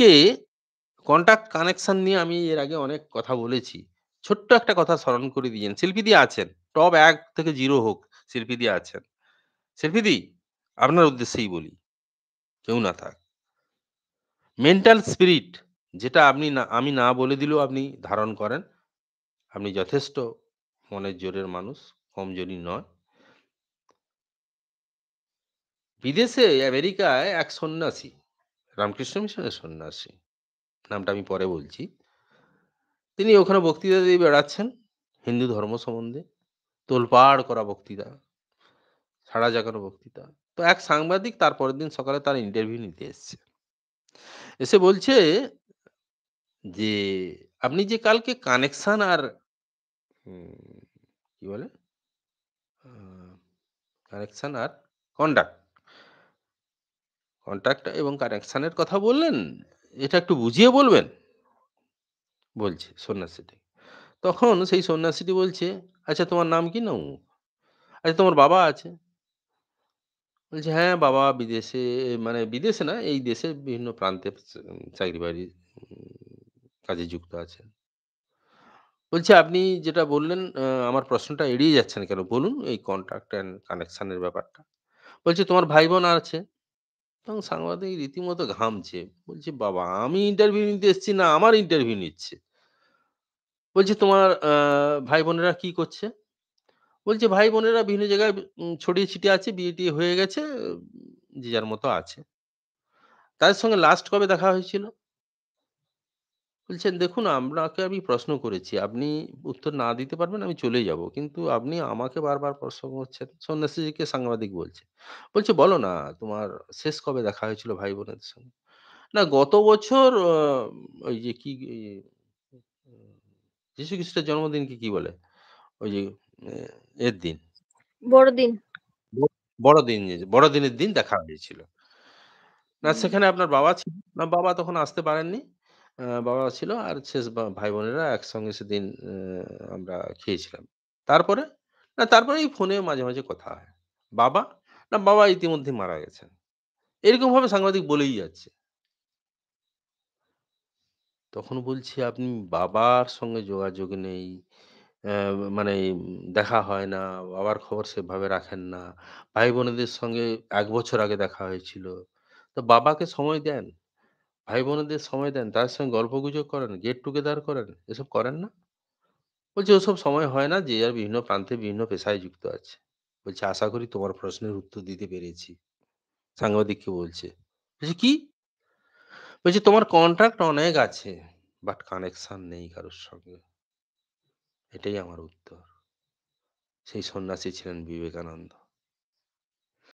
আজকে contact connection নিয়ে আমি এর আগে অনেক কথা বলেছি। ছোট্ট একটা কথা স্মরণ করে দিয়েন। শিল্পীদি আছেন। টপ ১ থেকে 0 হোক, শিল্পীদি আছেন। শিল্পীদি, আপনার উদ্দেশ্যেই বলি, কেউ না থাক। মেন্টাল স্পিরিট যেটা আমি না বলে দিলেও আপনি ধারণ করেন। আপনি যথেষ্ট মনের জোরের মানুষ, কমজোরি নয়। বিদেশে আমেরিকায় এক সন্ন্যাসী, রামকৃষ্ণ মিশনের সন্ন্যাসী, নামটা আমি পরে বলছি। তিনি ওখানে বক্তৃতা দিয়ে বেড়াচ্ছেন হিন্দু ধর্ম সম্বন্ধে। তোলপাড় করা বক্তৃতা, সাড়া জাগানো বক্তৃতা। তো এক সাংবাদিক তার পরের দিন সকালে তার ইন্টারভিউ নিতে এসছে। এসে বলছে যে, "আপনি যে কালকে কানেকশন আর উম কি বলে? আ কানেকশন আর কন্ডাক্ট, কন্ট্যাক্ট এবং কানেকশন এর কথা বললেন, এটা একটু বুঝিয়ে বলবেন?" বলছে সন্ন্যাসীটি। তখন সেই সন্ন্যাসীটি বলছে, "আচ্ছা তোমার নাম কি?" না অমুক। "আচ্ছা তোমার বাবা আছে?" বলছে, "হ্যাঁ, বাবা বিদেশে, মানে বিদেশে না, এই দেশের বিভিন্ন প্রান্তে চাকরি-বাকরি কাজে যুক্ত আছেন।" বলছে, "আপনি যেটা বললেন আমার প্রশ্নটা এড়িয়ে যাচ্ছেন কেন? বলুন এই কন্ট্রাক্ট অ্যান্ড কানেকশন এর ব্যাপারটা।" বলছে, "তোমার ভাই-বোন আছে?" তখন সাংবাদিক রীতিমতো ঘামছে। বলছে, "বাবা আমি ইন্টারভিউ নিতে এসেছি না আমার ইন্টারভিউ নিচ্ছে।" বলছে, "তোমার ভাই-বোনেরা কি করছে?" বলছে, "ভাই-বোনেরা বিভিন্ন জায়গায় ছড়িয়ে ছিটিয়ে আছে, বিয়ে-টিয়ে হয়ে গেছে, যে যার মতো আছে।" তাদের সঙ্গে লাস্ট কবে দেখা হয়েছিল? বলছেন, "দেখুন আপনাকে আমি প্রশ্ন করেছি। আপনি উত্তর না দিতে পারবেন আমি চলে যাব। কিন্তু আপনি আমাকে বারবার প্রশ্ন করছেন।" সন্ন্যাসীকে সাংবাদিক বলছে। বলছে, "বলো না তোমার শেষ কবে দেখা হয়েছিল ভাই-বোনেদের সঙ্গে?" "না গত বছর ওই যে কি যীশু খ্রিস্টের জন্মদিনকে কি বলে? ওই যে এ এর দিন। বড়দিন। ব বড়দিন, বড়দিনের দিন দেখা হয়েছিল।" না হুম। সেখানে আপনার বাবা ছিল? না বাবা তখন আসতে পারেননি। বাবা ছিল আর শেষ ভাই-বোনেরা একসঙ্গে সেদিন আমরা খেয়েছিলাম। তারপরে? না তারপরে এই ফোনে মাঝে, মাঝে কথা হয়। বাবা? না বাবা ইতিমধ্যেই মারা গেছেন। এরকমভাবে সাংবাদিক বলেই যাচ্ছে। তখন বলছি, "আপনি বাবার সঙ্গে যোগাযোগ নেই। অ্যা মানে দেখা হয় না। বাবার খবর সেভাবে রাখেন না। ভাই-বোনেদের সঙ্গে ১ বছর আগে দেখা হয়েছিল। তো বাবাকে সময় দেন। ভাই-বোনেদের সময় দেন, তাদের সঙ্গে গল্পগুজব করেন, গেট টুগেদার করেন, এসব করেন না?" বলছে, "ওসব সময় হয় না। যে যার বিভিন্ন প্রান্তে বিভিন্ন পেশায় যুক্ত আছে।" বলছে, "আশা করি তোমার প্রশ্নের উত্তর দিতে পেরেছি।" সাংবাদিককে বলছে। বলছে, "কি?" বলছে, "তোমার কনট্যাক্ট অনেক আছে, বাট কানেকশন নেই কারোর সঙ্গে। এটাই আমার উত্তর।" সেই সন্ন্যাসী ছিলেন বিবেকানন্দ।